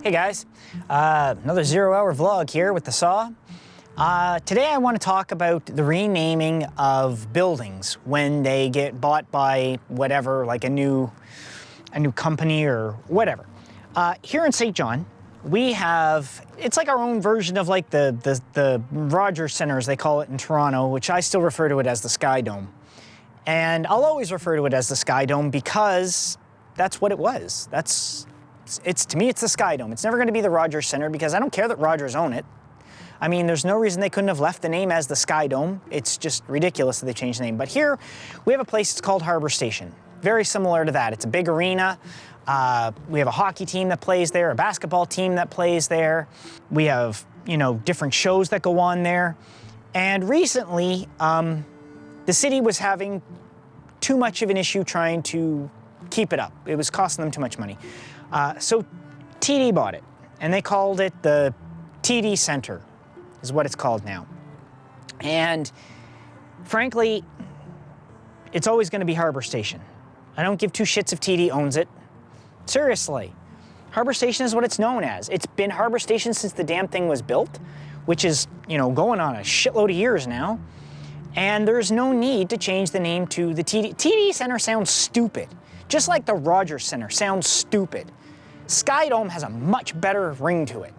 Hey guys, another 0 hour vlog here with the saw. Today I want to talk about the renaming of buildings when they get bought by whatever, like a new company or whatever. Here in St. John, we have, it's like our own version of like the Rogers Centre, as they call it in Toronto, which I still refer to it as the Sky Dome. And I'll always refer to it as the Sky Dome because that's what it was. To me, it's the Sky Dome. It's never going to be the Rogers Centre because I don't care that Rogers own it. I mean, there's no reason they couldn't have left the name as the Sky Dome. It's just ridiculous that they changed the name. But here, we have a place, it's called Harbour Station. Very similar to that. It's a big arena. We have a hockey team that plays there, a basketball team that plays there. We have, different shows that go on there. And recently, the city was having too much of an issue trying to keep it up. It was costing them too much money. So TD bought it, and they called it the TD Centre, is what it's called now. And frankly, it's always going to be Harbour Station. I don't give two shits if TD owns it. Seriously. Harbour Station is what it's known as. It's been Harbour Station since the damn thing was built, which is, going on a shitload of years now. And there's no need to change the name to the TD. TD Centre sounds stupid. Just like the Rogers Centre sounds stupid. Sky Dome has a much better ring to it.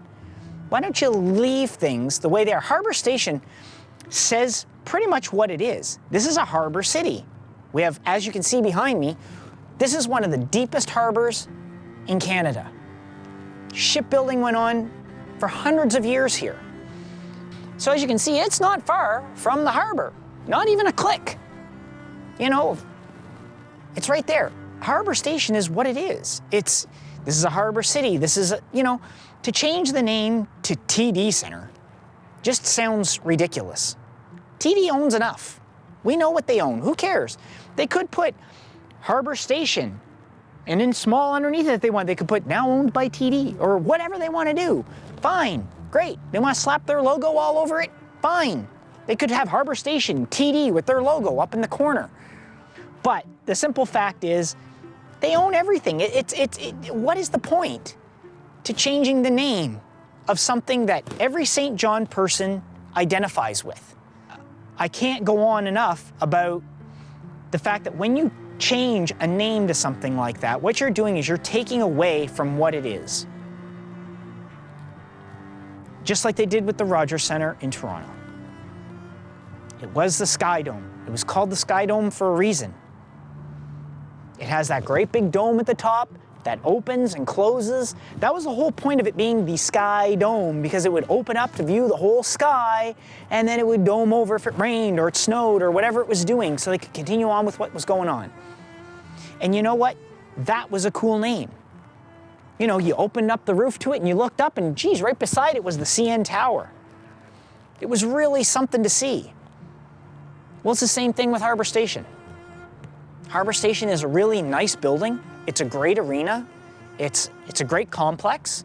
Why don't you leave things the way they are? Harbour Station says pretty much what it is. This is a harbour city. We have, as you can see behind me, this is one of the deepest harbours in Canada. Shipbuilding went on for hundreds of years here. So as you can see, it's not far from the harbour. Not even a click. It's right there. Harbour Station is what it is. This is a harbour city. This is, to change the name to TD Centre just sounds ridiculous. TD owns enough. We know what they own. Who cares? They could put Harbour Station, and in small underneath it if they want, they could put now owned by TD or whatever they want to do. Fine, great. They want to slap their logo all over it? Fine. They could have Harbour Station, TD, with their logo up in the corner. But the simple fact is, they own everything. What is the point to changing the name of something that every St. John person identifies with? I can't go on enough about the fact that when you change a name to something like that, what you're doing is you're taking away from what it is. Just like they did with the Rogers Centre in Toronto. It was the Sky Dome. It was called the Sky Dome for a reason. It has that great big dome at the top that opens and closes. That was the whole point of it being the Sky Dome, because it would open up to view the whole sky, and then it would dome over if it rained or it snowed or whatever it was doing, so they could continue on with what was going on. And you know what? That was a cool name. You opened up the roof to it and you looked up and geez, right beside it was the CN Tower. It was really something to see. Well, it's the same thing with Harbour Station. Harbour Station is a really nice building. It's a great arena. It's a great complex.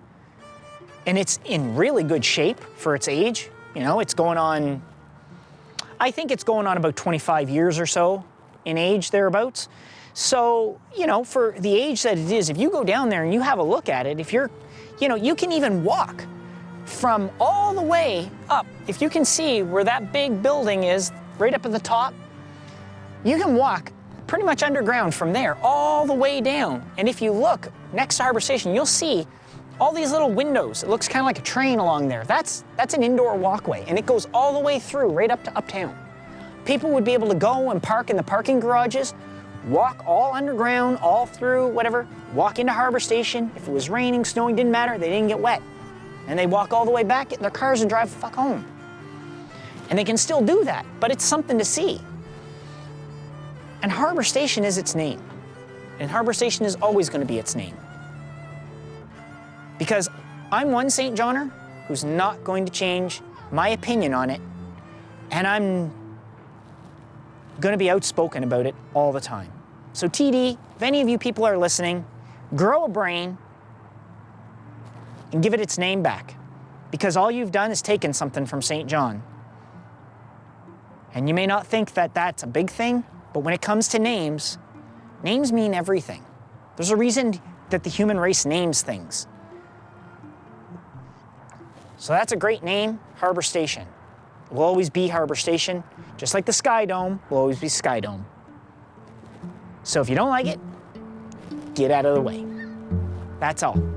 And it's in really good shape for its age. It's going on, I think it's going on about 25 years or so in age, thereabouts. So, for the age that it is, if you go down there and you have a look at it, if you're, you can even walk from all the way up. If you can see where that big building is, right up at the top, you can walk pretty much underground from there all the way down. And if you look next to Harbour Station, you'll see all these little windows. It looks kind of like a train along there. That's an indoor walkway, and it goes all the way through, right up to uptown. People would be able to go and park in the parking garages, walk all underground, all through whatever, walk into Harbour Station. If it was raining, snowing, didn't matter, they didn't get wet. And they walk all the way back, get in their cars and drive the fuck home. And they can still do that, but it's something to see. And Harbour Station is its name. And Harbour Station is always going to be its name. Because I'm one St. Johner who's not going to change my opinion on it, and I'm going to be outspoken about it all the time. So TD, if any of you people are listening, grow a brain and give it its name back. Because all you've done is taken something from St. John. And you may not think that that's a big thing, but when it comes to names, names mean everything. There's a reason that the human race names things. So that's a great name, Harbour Station. It will always be Harbour Station, just like the Sky Dome will always be Sky Dome. So if you don't like it, get out of the way. That's all.